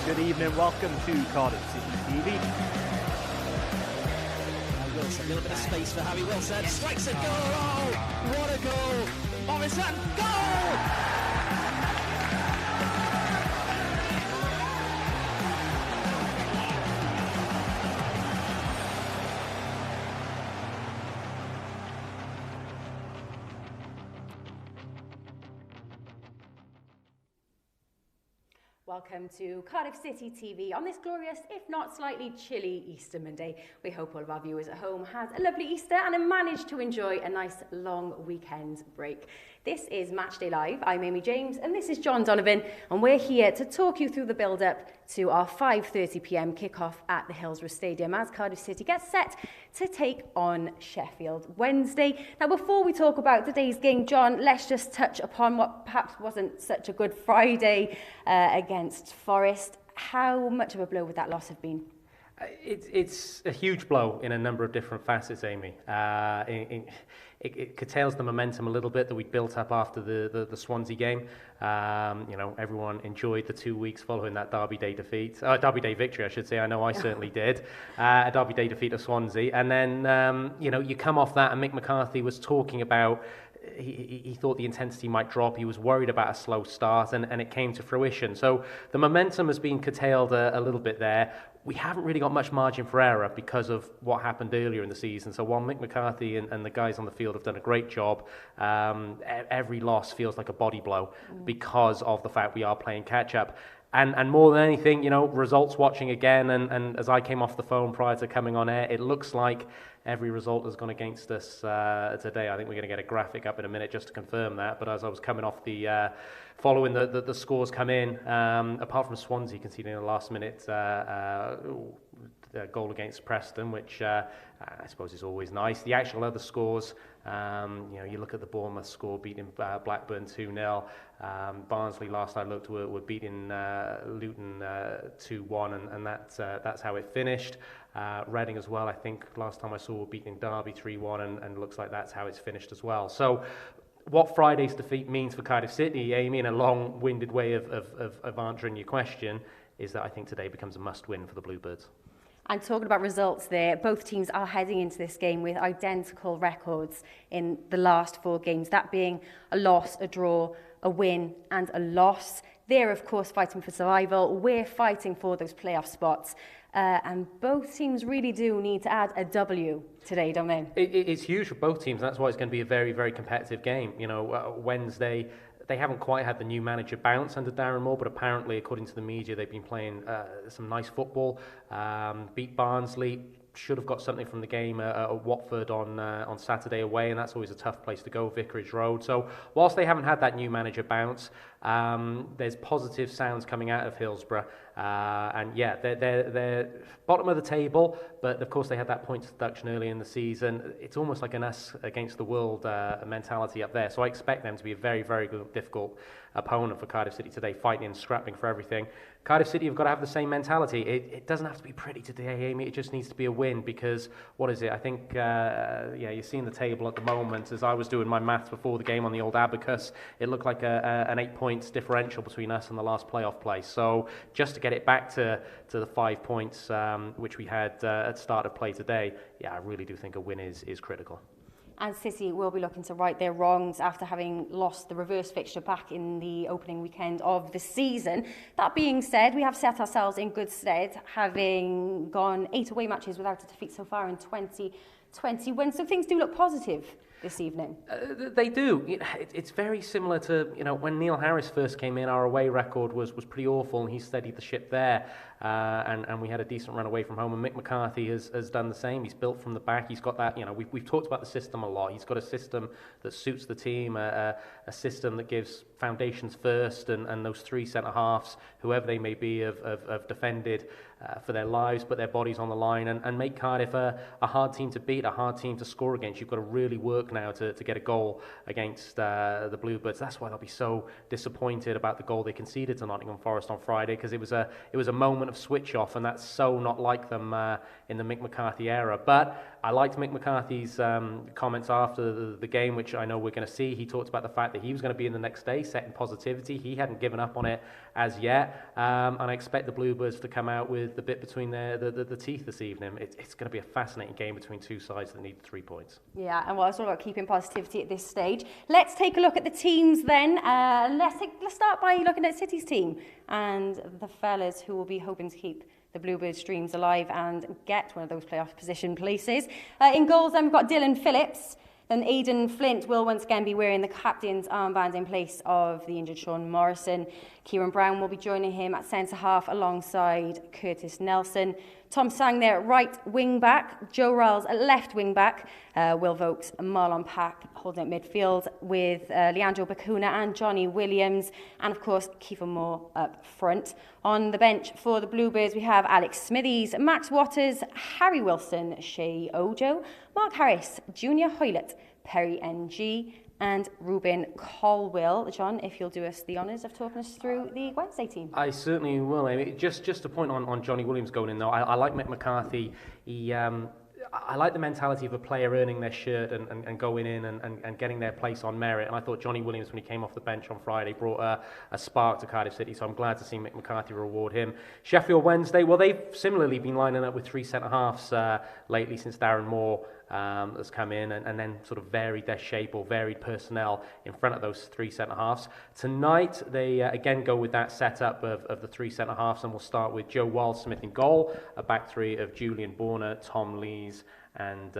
Good evening, welcome to Cardiff City TV. Wilson, a little bit of space for Harry Wilson, strikes a goal, oh, what a goal, Morrison, goal! Welcome to Cardiff City TV on this glorious, if not slightly chilly Easter Monday. We hope all of our viewers at home had a lovely Easter and have managed to enjoy a nice long weekend break. This is Matchday Live. I'm Amy James and this is John Donovan, and we're here to talk you through the build-up to our 5:30 p.m. kickoff at the Hillsborough Stadium as Cardiff City gets set to take on Sheffield Wednesday. Now, before we talk about today's game, John, let's just touch upon what perhaps wasn't such a good Friday against Forest. How much of a blow would that loss have been? It's a huge blow in a number of different facets, Amy. It curtails the momentum a little bit that we built up after the Swansea game. Everyone enjoyed the 2 weeks following that Derby Day victory, I should say. I know I certainly did. A Derby Day defeat of Swansea. And then, you come off that and Mick McCarthy was talking about he thought the intensity might drop. He was worried about a slow start, and it came to fruition. So the momentum has been curtailed a little bit there. We haven't really got much margin for error because of what happened earlier in the season. So while Mick McCarthy and the guys on the field have done a great job, every loss feels like a body blow because of the fact we are playing catch-up. And more than anything, results watching again, and as I came off the phone prior to coming on air, it looks like every result has gone against us today. I think we're going to get a graphic up in a minute just to confirm that. But as I was coming off following the scores come in, apart from Swansea conceding in the last minute goal against Preston, which I suppose is always nice. The actual other scores, you look at the Bournemouth score beating Blackburn 2-0. Barnsley, last I looked, were beating Luton 2-1, and that's how it finished. Reading as well, I think last time I saw, were beating Derby 3-1, and looks like that's how it's finished as well. So what Friday's defeat means for Cardiff City, Amy, in a long-winded way of answering your question, is that I think today becomes a must-win for the Bluebirds. And talking about results there, both teams are heading into this game with identical records in the last 4 games, that being a loss, a draw, a win and a loss. They're, of course, fighting for survival. We're fighting for those playoff spots. And both teams really do need to add a W today, don't they? It's huge for both teams. That's why it's going to be a very, very competitive game. Wednesday, they haven't quite had the new manager bounce under Darren Moore, but apparently, according to the media, they've been playing some nice football. Beat Barnsley. Should have got something from the game at Watford on Saturday away, and that's always a tough place to go, Vicarage Road. So whilst they haven't had that new manager bounce, there's positive sounds coming out of Hillsborough, and yeah, they're bottom of the table, but of course they had that points deduction early in the season. It's almost like an us against the world mentality up there. So I expect them to be a very, very good, difficult opponent for Cardiff City today, fighting and scrapping for everything. Cardiff City have got to have the same mentality. It doesn't have to be pretty today, Amy. It just needs to be a win because, what is it? I think, you're seeing the table at the moment. As I was doing my maths before the game on the old abacus, it looked like an 8 points differential between us and the last playoff place. So just to get it back to the 5 points which we had at start of play today, I really do think a win is critical. And City will be looking to right their wrongs after having lost the reverse fixture back in the opening weekend of the season. That being said, we have set ourselves in good stead, having gone 8 away matches without a defeat so far in 2021. So things do look positive this evening. They do. It's very similar to when Neil Harris first came in. Our away record was pretty awful, and he steadied the ship there. And we had a decent run away from home. And Mick McCarthy has done the same. He's built from the back. He's got that. We've talked about the system a lot. He's got a system that suits the team. A system that gives foundations first, and those 3 centre halves, whoever they may be, have defended for their lives, put their bodies on the line, and make Cardiff a hard team to beat, a hard team to score against. You've got to really work now to get a goal against the Bluebirds. That's why they'll be so disappointed about the goal they conceded to Nottingham Forest on Friday, because it was a moment of switch off, and that's so not like them in the Mick McCarthy era. But I liked Mick McCarthy's comments after the game, which I know we're going to see. He talked about the fact that he was going to be in the next day, setting positivity. He hadn't given up on it as yet, and I expect the Bluebirds to come out with the bit between the teeth this evening. It's going to be a fascinating game between two sides that need 3 points. Yeah, and well, it's all about keeping positivity at this stage. Let's take a look at the teams then. Let's start by looking at City's team and the fellas who will be hoping to keep the Bluebirds' dreams alive and get one of those playoff position places. In goals, then we've got Dylan Phillips. Then Aidan Flint will once again be wearing the captain's armband in place of the injured Sean Morrison. Kieran Brown will be joining him at centre-half alongside Curtis Nelson. Tom Sang there at right wing-back. Joe Riles at left wing-back. Will Vokes and Marlon Pack holding at midfield with Leandro Bacuna and Johnny Williams. And, of course, Kiefer Moore up front. On the bench for the Bluebirds, we have Alex Smithies, Max Waters, Harry Wilson, Shay Ojo, Mark Harris, Junior Hoylett, Perry NG, and Ruben Colwill. John, if you'll do us the honours of talking us through the Wednesday team. I certainly will, Amy. Just a point on Johnny Williams going in, though. I like Mick McCarthy. I like the mentality of a player earning their shirt and going in and getting their place on merit. And I thought Johnny Williams, when he came off the bench on Friday, brought a spark to Cardiff City. So I'm glad to see Mick McCarthy reward him. Sheffield Wednesday, well, they've similarly been lining up with 3 centre-halves lately since Darren Moore has come in and then sort of varied their shape or varied personnel in front of those 3 centre-halves. Tonight, they again go with that setup of the 3 centre-halves, and we'll start with Joe Wildsmith in goal, a back three of Julian Borner, Tom Lees, and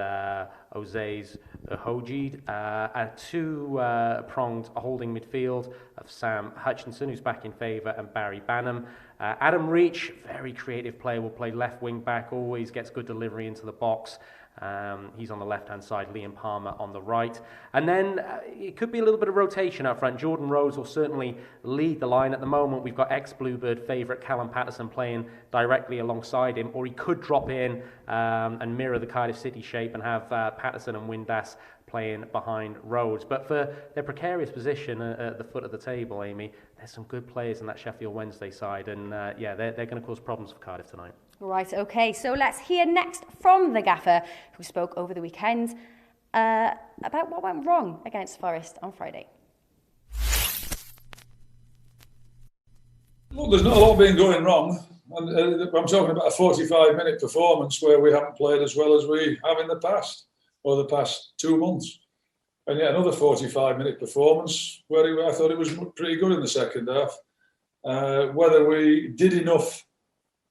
Ozays Hojid, a 2-pronged holding midfield of Sam Hutchinson, who's back in favour, and Barry Bannum. Adam Reach, very creative player, will play left wing back, always gets good delivery into the box. He's on the left-hand side, Liam Palmer on the right. And then it could be a little bit of rotation up front. Jordan Rose will certainly lead the line. At the moment, we've got ex-Bluebird favourite Callum Patterson playing directly alongside him, or he could drop in and mirror the Cardiff City shape and have Patterson and Windass playing behind Rhodes. But for their precarious position at the foot of the table, Amy, there's some good players in that Sheffield Wednesday side, and they're going to cause problems for Cardiff tonight. Right, okay, so let's hear next from the gaffer who spoke over the weekend about what went wrong against Forest on Friday. Look, there's not a lot been going wrong. And I'm talking about a 45-minute performance where we haven't played as well as we have in the past, or the past 2 months. And yet another 45-minute performance where I thought it was pretty good in the second half. Whether we did enough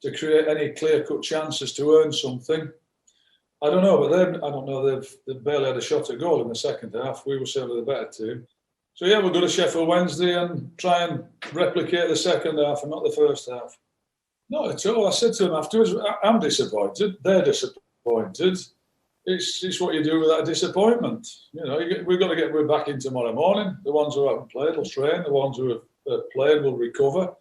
to create any clear-cut chances to earn something, I don't know. But they've barely had a shot at goal in the second half. We were certainly the better team. So yeah, we'll go to Sheffield Wednesday and try and replicate the second half and not the first half. Not at all. I said to them afterwards, I'm disappointed. They're disappointed. It's what you do with that disappointment. You know, we've got to get back in tomorrow morning. The ones who haven't played will train. The ones who have played will recover.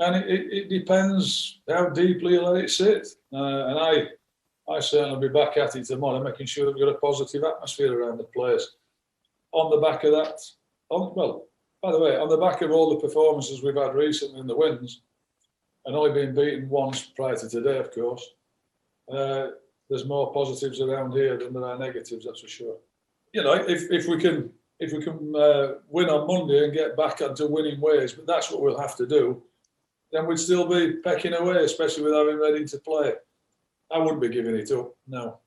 And it depends how deeply you let it sit. And I certainly be back at it tomorrow, making sure that we've got a positive atmosphere around the place. On the back of that, by the way, on the back of all the performances we've had recently in the wins, and only been beaten once prior to today, of course, there's more positives around here than there are negatives, that's for sure. You know, if we can win on Monday and get back onto winning ways, but that's what we'll have to do, then we'd still be pecking away, especially with having Reading to play. I wouldn't be giving it up, no.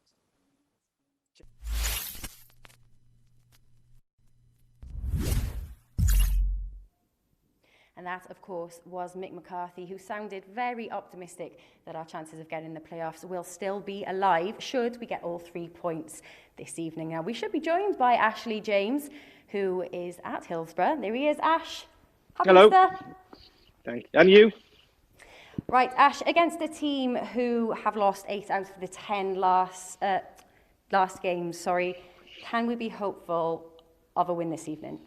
And that, of course, was Mick McCarthy, who sounded very optimistic that our chances of getting the playoffs will still be alive should we get all 3 points this evening. Now, we should be joined by Ashley James, who is at Hillsborough. There he is, Ash. Happy Hello. Easter. Thank you. And you? Right, Ash, against a team who have lost 8 out of the 10 last games, can we be hopeful of a win this evening?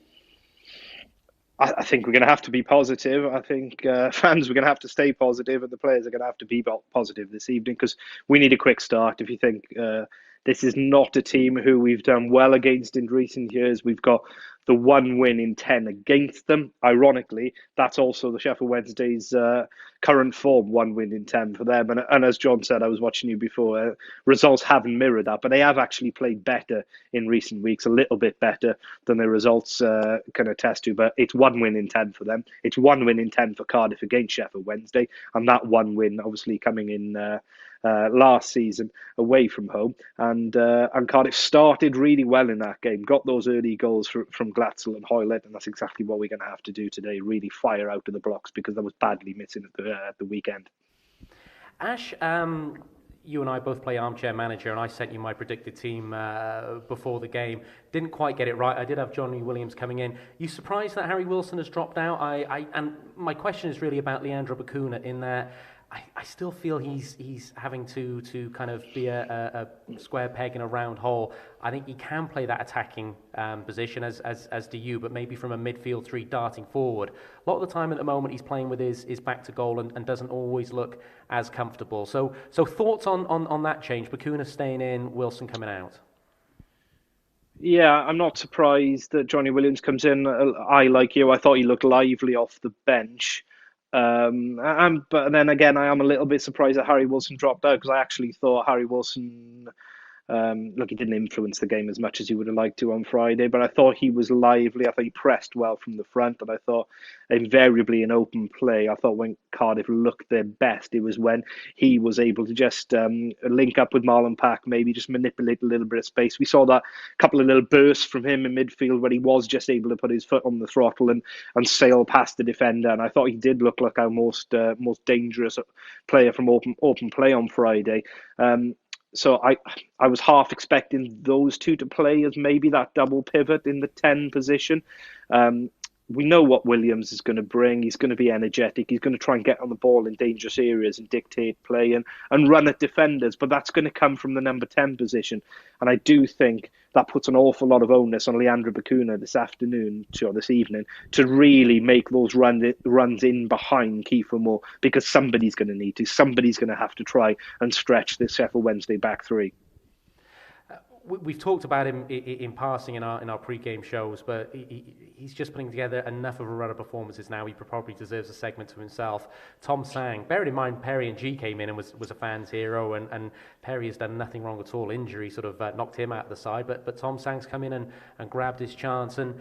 I think we're going to have to be positive. I think fans are going to have to stay positive, and the players are going to have to be positive this evening because we need a quick start. If you think this is not a team who we've done well against in recent years, we've got the 1 win in 10 against them. Ironically, that's also the Sheffield Wednesday's current form, 1 win in 10 for them. And as John said, I was watching you before, results haven't mirrored that, but they have actually played better in recent weeks, a little bit better than the results can attest to. But it's 1 win in 10 for them. It's 1 win in 10 for Cardiff against Sheffield Wednesday, and that 1 win obviously coming in last season away from home, and Cardiff started really well in that game, got those early goals from Glatzel and Hoylett, and that's exactly what we're going to have to do today, really fire out of the blocks, because that was badly missing at the weekend. Ash, you and I both play Armchair Manager, and I sent you my predicted team before the game. Didn't quite get it right. I did have Johnny Williams coming in. You surprised that Harry Wilson has dropped out? And my question is really about Leandro Bacuna, in that I still feel he's having to kind of be a square peg in a round hole. I think he can play that attacking position, as do you, but maybe from a midfield three darting forward. A lot of the time at the moment he's playing with his back to goal and doesn't always look as comfortable. So thoughts on that change? Bacuna staying in, Wilson coming out? Yeah, I'm not surprised that Johnny Williams comes in. Like you, I thought he looked lively off the bench. But then again, I am a little bit surprised that Harry Wilson dropped out, because I actually thought Harry Wilson, look, he didn't influence the game as much as he would have liked to on Friday, but I thought he was lively. I thought he pressed well from the front, and I thought invariably in open play, I thought when Cardiff looked their best, it was when he was able to just link up with Marlon Pack, maybe just manipulate a little bit of space. We saw that couple of little bursts from him in midfield where he was just able to put his foot on the throttle and sail past the defender, and I thought he did look like our most dangerous player from open play on Friday. So I was half expecting those two to play as maybe that double pivot in the 10 position. We know what Williams is going to bring. He's going to be energetic. He's going to try and get on the ball in dangerous areas and dictate play and run at defenders. But that's going to come from the number 10 position. And I do think that puts an awful lot of onus on Leandro Bacuna this evening, to really make those runs in behind Kiefer Moore, because somebody's going to need to. Somebody's going to have to try and stretch this Sheffield Wednesday back three. We've talked about him in passing in our pre-game shows, but he's just putting together enough of a run of performances now. He probably deserves a segment to himself. Tom Sang, bearing in mind Perry and G came in and was a fan's hero, and Perry has done nothing wrong at all. Injury sort of knocked him out of the side, but Tom Sang's come in and grabbed his chance, and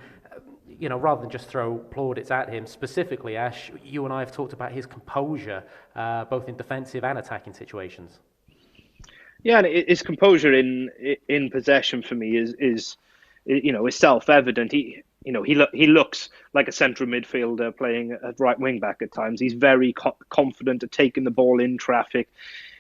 rather than just throw plaudits at him, specifically, Ash, you and I have talked about his composure, both in defensive and attacking situations. Yeah, and his composure in possession for me is self-evident. He looks like a central midfielder playing at right wing back at times. He's very confident at taking the ball in traffic.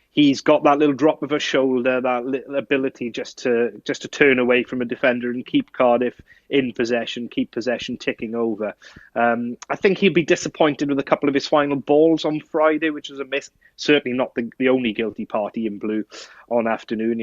He's got that little drop of a shoulder, that little ability just to turn away from a defender and keep Cardiff in possession, keep possession ticking over. I think he'd be disappointed with a couple of his final balls on Friday, which was a miss. Certainly not the only guilty party in blue on afternoon.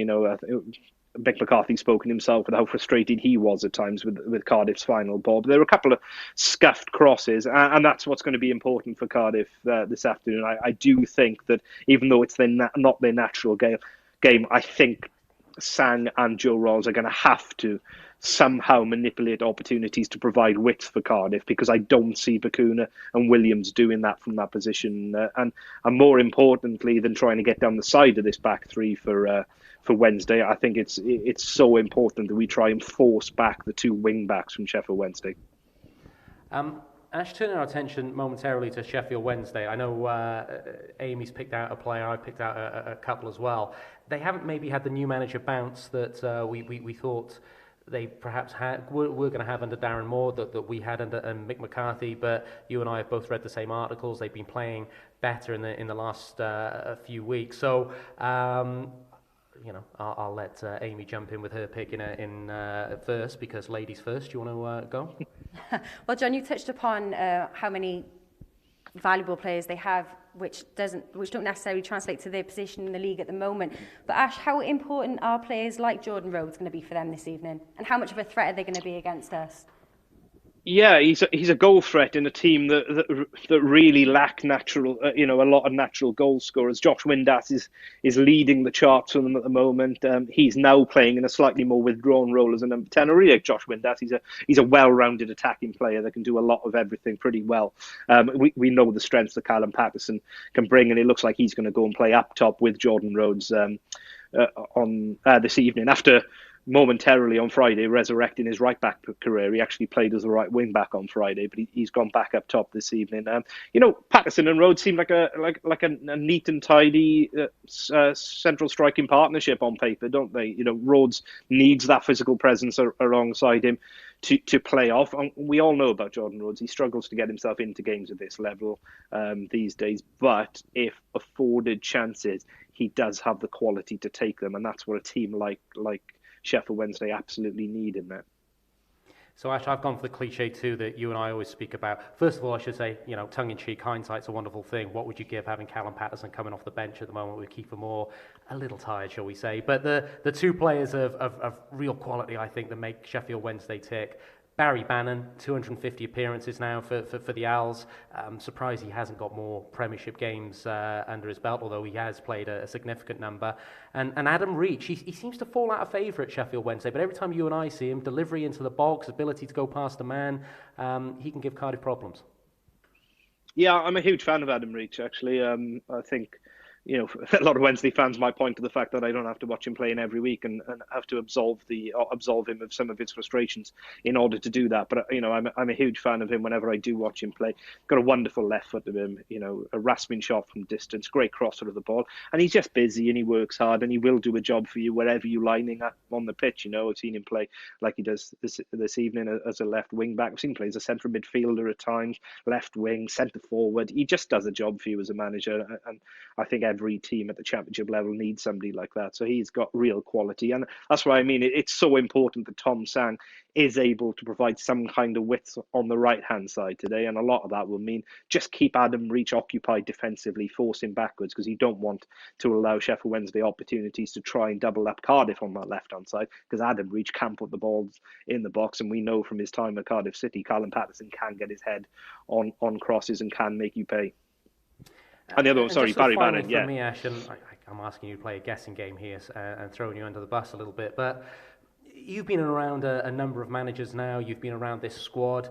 Mick McCarthy spoken himself with how frustrated he was at times with Cardiff's final ball. But there were a couple of scuffed crosses, and that's what's going to be important for Cardiff this afternoon. I do think that even though it's not their natural game, I think Sang and Joe Rolls are going to have to somehow manipulate opportunities to provide width for Cardiff, because I don't see Bacuna and Williams doing that from that position. And more importantly than trying to get down the side of this back three for Wednesday, I think it's so important that we try and force back the two wing backs from Sheffield Wednesday. Ash, turning our attention momentarily to Sheffield Wednesday. I know Amy's picked out a player, I picked out a couple as well. They haven't maybe had the new manager bounce that we thought they perhaps were going to have under Darren Moore, that we had under Mick McCarthy, but you and I have both read the same articles. They've been playing better in the last few weeks. So I'll let Amy jump in with her pick in first, because ladies first. Do you want to go? Well, John, you touched upon how many valuable players they have, which don't necessarily translate to their position in the league at the moment. But Ash, how important are players like Jordan Rhodes going to be for them this evening, and how much of a threat are they going to be against us? Yeah, he's a goal threat in a team that really lack natural, a lot of natural goal scorers. Josh Windass is leading the charts for them at the moment. He's now playing in a slightly more withdrawn role as a number 10. I really like Josh Windass. He's a well-rounded attacking player that can do a lot of everything pretty well. We know the strengths that Callum Paterson can bring, and it looks like he's going to go and play up top with Jordan Rhodes on this evening after momentarily on Friday resurrecting his right back career. He actually played as a right wing back on Friday, but he's gone back up top this evening. Patterson and Rhodes seem like a neat and tidy central striking partnership on paper, don't they? Rhodes needs that physical presence alongside him to play off. And we all know about Jordan Rhodes. He struggles to get himself into games at this level these days, but if afforded chances, he does have the quality to take them, and that's what a team like Sheffield Wednesday absolutely need in that. So, Ash, I've gone for the cliche too that you and I always speak about. First of all, I should say, tongue-in-cheek, hindsight's a wonderful thing. What would you give having Callum Paterson coming off the bench at the moment with Kiefer Moore? A little tired, shall we say. But the two players of real quality, I think, that make Sheffield Wednesday tick. Barry Bannon, 250 appearances now for the Owls. I'm surprised he hasn't got more Premiership games under his belt, although he has played a significant number. And Adam Reach, he seems to fall out of favour at Sheffield Wednesday, but every time you and I see him, delivery into the box, ability to go past a man, he can give Cardiff problems. Yeah, I'm a huge fan of Adam Reach, actually. I think a lot of Wednesday fans might point to the fact that I don't have to watch him playing every week and have to absolve him of some of his frustrations in order to do that. But I'm a huge fan of him whenever I do watch him play. Got a wonderful left foot of him, a rasping shot from distance, great crosser of the ball, and he's just busy and he works hard and he will do a job for you wherever you're lining up on the pitch. I've seen him play like he does this evening as a left wing back. I've seen him play as a centre midfielder at times, left wing, centre forward. He just does a job for you as a manager, and I think every team at the championship level needs somebody like that. So he's got real quality, and that's why it's so important that Tom Sang is able to provide some kind of width on the right hand side today, and a lot of that will mean just keep Adam Reach occupied defensively, force him backwards, because you don't want to allow Sheffield Wednesday opportunities to try and double up Cardiff on that left hand side, because Adam Reach can put the balls in the box, and we know from his time at Cardiff City, Callum Paterson can get his head on crosses and can make you pay. And the other one, sorry, Barry Bannon. Yeah. For me, Ash, and I'm asking you to play a guessing game here and throwing you under the bus a little bit, but you've been around a number of managers now. You've been around this squad.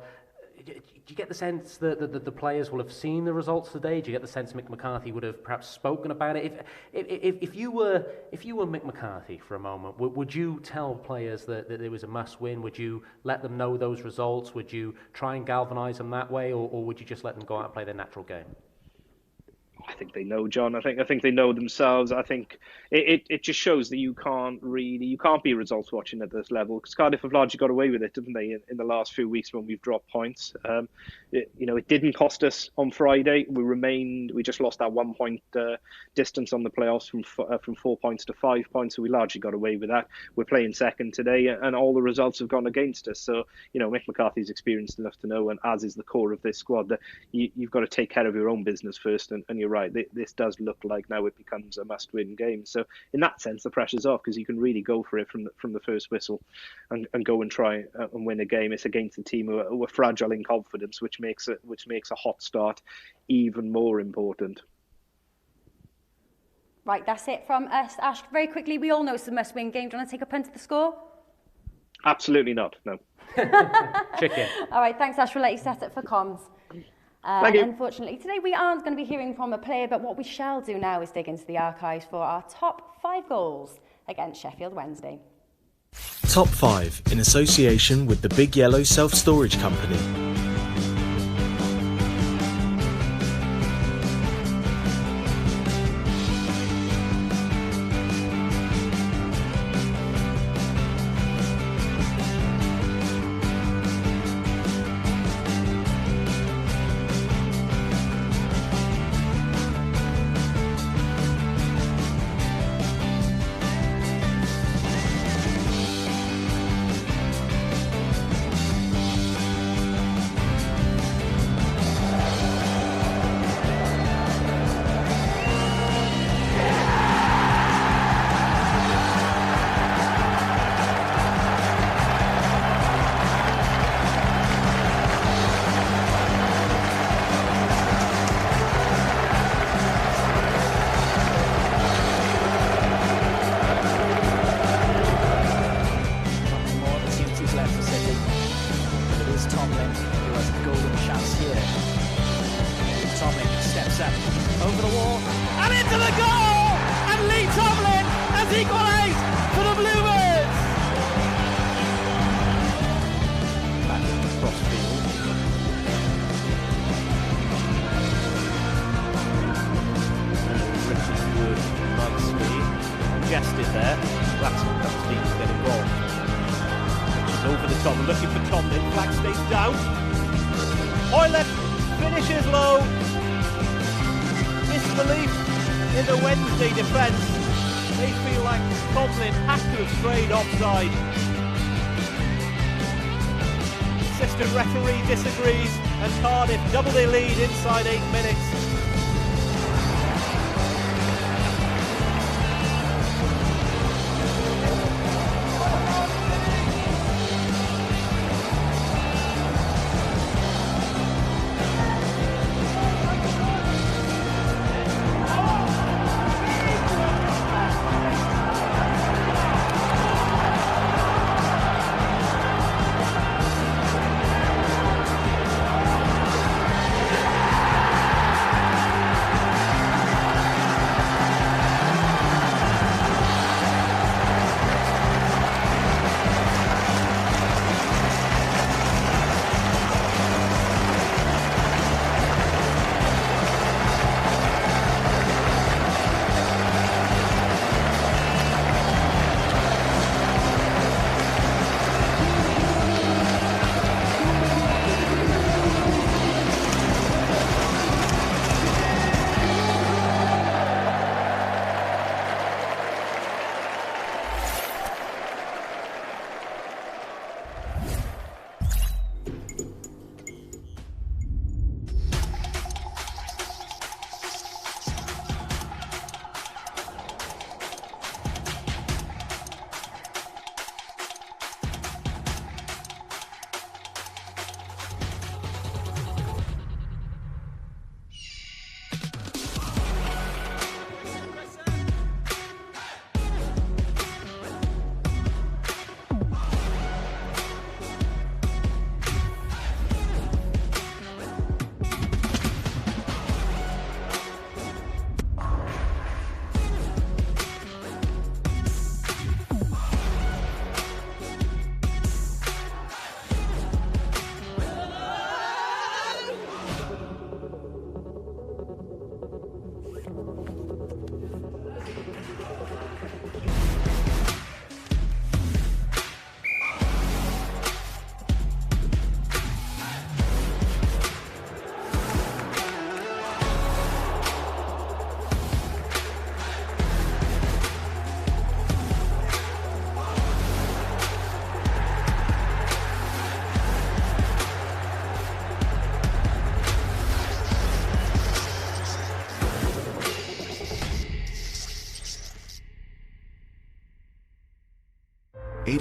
Do you get the sense that the players will have seen the results today? Do you get the sense Mick McCarthy would have perhaps spoken about it? If you were Mick McCarthy for a moment, would you tell players that it was a must-win? Would you let them know those results? Would you try and galvanise them that way, or would you just let them go out and play their natural game? I think they know, John. I think they know themselves. I think it just shows that you can't be results watching at this level, because Cardiff have largely got away with it, didn't they, in the last few weeks when we've dropped points. It didn't cost us on Friday. We just lost that 1 point distance on the playoffs from 4 points to 5 points, so we largely got away with that. We're playing second today, and all the results have gone against us. So Mick McCarthy's experienced enough to know, and as is the core of this squad, that you've got to take care of your own business first. And you're right, this does look like now it becomes a must-win game. So in that sense, the pressure's off, because you can really go for it from the first whistle and go and try and win a game. It's against a team who are fragile in confidence, which makes a hot start even more important. Right, that's it from us. Ash, very quickly, we all know it's a must-win game. Do you want to take a punt at the score? Absolutely not, no. Chicken. All right, thanks, Ash. We'll let you set it for comms. Thank you. Unfortunately, today we aren't going to be hearing from a player, but what we shall do now is dig into the archives for our top 5 goals against Sheffield Wednesday. Top 5 in association with the Big Yellow Self-Storage Company. over the wall, and into the goal! And Lee Tomlin has equalised for the Bluebirds! Back in the cross field. Richard Wood nicely congested there. That's needs to get involved. She's over the top, looking for Tomlin. Flag stays down. Hoylett finishes low. Disbelief in the Wednesday defence. They feel like Tomlin had to have strayed offside. Assistant referee disagrees, and Cardiff double their lead inside 8 minutes.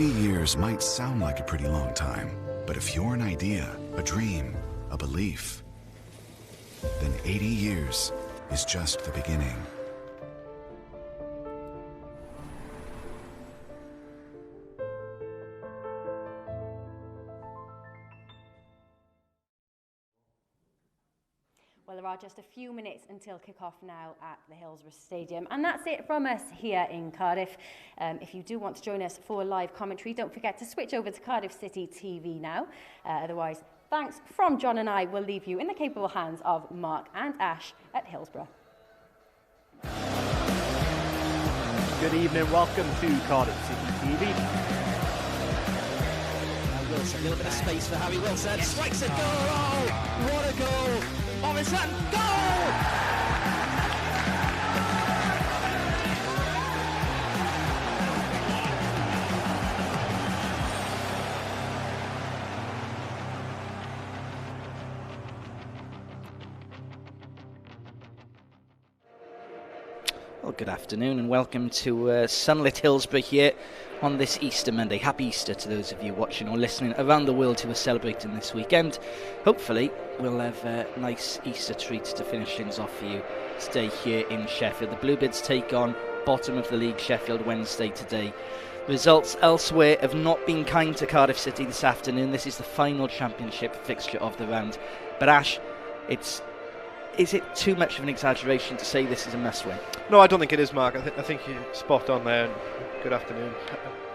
Years might sound like a pretty long time, but if you're an idea, a dream, a belief, then 80 years is just the beginning. Well, there are just a few minutes until kick-off now at the Hillsborough Stadium. And that's it from us here in Cardiff. If you do want to join us for live commentary, don't forget to switch over to Cardiff City TV now. Otherwise, thanks from John and I will leave you in the capable hands of Mark and Ash at Hillsborough. Good evening, welcome to Cardiff City TV. Wilson, a little bit of space for Harry Wilson. Strikes a goal! Oh, what a goal! Morrison, goal! Well, good afternoon and welcome to sunlit Hillsborough here on this Easter Monday. Happy Easter to those of you watching or listening around the world who are celebrating this weekend. Hopefully we'll have nice Easter treats to finish things off for you today here in Sheffield. The Bluebirds take on bottom of the league Sheffield Wednesday today. Results elsewhere have not been kind to Cardiff City this afternoon. This is the final championship fixture of the round. But Ash, it's is it too much of an exaggeration to say this is a must-win? No, I don't think it is, Mark. I think you're spot on there. And good afternoon.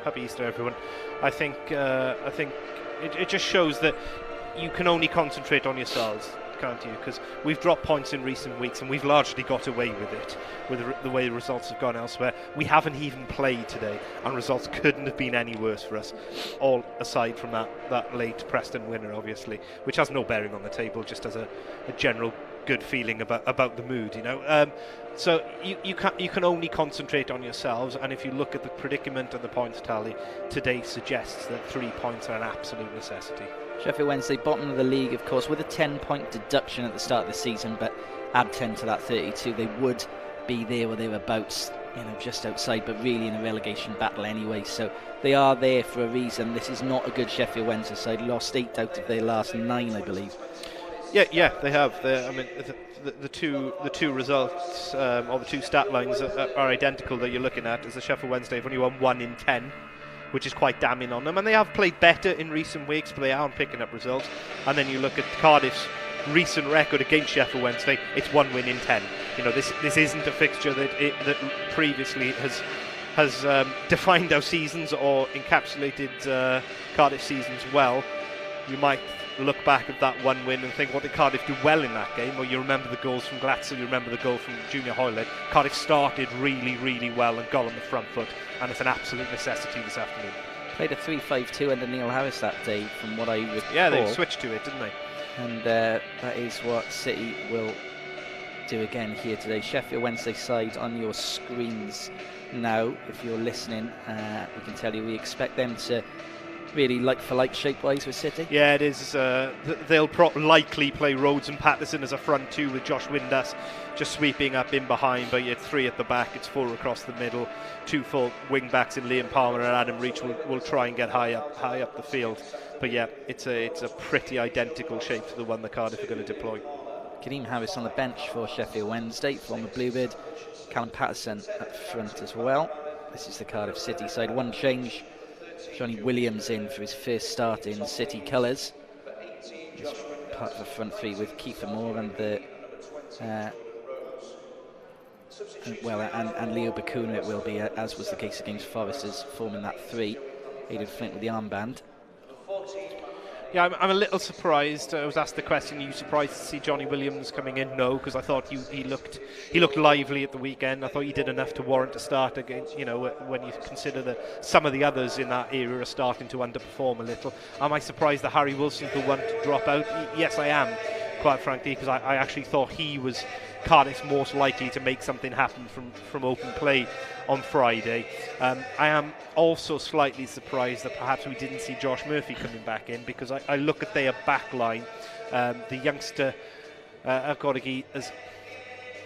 Happy Easter, everyone. I think it just shows that you can only concentrate on yourselves, can't you? Because we've dropped points in recent weeks and we've largely got away with it, with the way the results have gone elsewhere. We haven't even played today, and results couldn't have been any worse for us, all aside from that late Preston winner, obviously, which has no bearing on the table, just as a general good feeling about the mood, you know. So you can only concentrate on yourselves, and if you look at the predicament and the points tally, today suggests that 3 points are an absolute necessity. Sheffield Wednesday, bottom of the league, of course, with a 10-point deduction at the start of the season, but add 10 to that 32, they would be there or thereabouts, you know, just outside, but really in a relegation battle anyway. So they are there for a reason. This is not a good Sheffield Wednesday side. Lost 8 out of their last 9, I believe. Yeah, they have. I mean, the two results or the two stat lines are identical that you're looking at. As the Sheffield Wednesday have only won 1 in 10. Which is quite damning on them, and they have played better in recent weeks, but they aren't picking up results. And then you look at Cardiff's recent record against Sheffield Wednesday; it's 1 win in 10. You know, this isn't a fixture that previously has defined our seasons or encapsulated Cardiff seasons well. You might look back at that 1 win and think, what did Cardiff do well in that game? Or you remember the goals from Glatzel, you remember the goal from Junior Hoylett. Cardiff started really, really well and got on the front foot, and it's an absolute necessity this afternoon. Played a 3-5-2 under Neil Harris that day, from what I recall. Yeah, they switched to it, didn't they? And that is what City will do again here today. Sheffield Wednesday side on your screens now. If you're listening, we can tell you we expect them to really like-for-like shape-wise with City. Yeah, it is. They'll likely play Rhodes and Patterson as a front two, with Josh Windass just sweeping up in behind, but it's 3 at the back, it's 4 across the middle, 2 full wing-backs in Liam Palmer and Adam Reach will try and get high up the field. But yeah, it's a pretty identical shape to the one that Cardiff are going to deploy. Kadeem Harris on the bench for Sheffield Wednesday, former Bluebird. Callum Patterson up front as well. This is the Cardiff City side. One change. Johnny Williams in for his first start in City colours. He's part of the front three with Kiefer Moore and Leo Bakuna. It will be, as was the case against Forest, as forming that 3. Aidan Flint with the armband. Yeah, I'm a little surprised. I was asked the question, are you surprised to see Johnny Williams coming in? No, because I thought he looked lively at the weekend. I thought he did enough to warrant a start against, you know, when you consider that some of the others in that era are starting to underperform a little. Am I surprised that Harry Wilson's the one to drop out? Yes, I am, quite frankly, because I actually thought he was Cardiff's most likely to make something happen from open play on Friday. I am also slightly surprised that perhaps we didn't see Josh Murphy coming back in, because I look at their back line. The youngster Gorigi,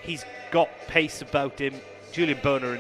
he's got pace about him. Julian Boner and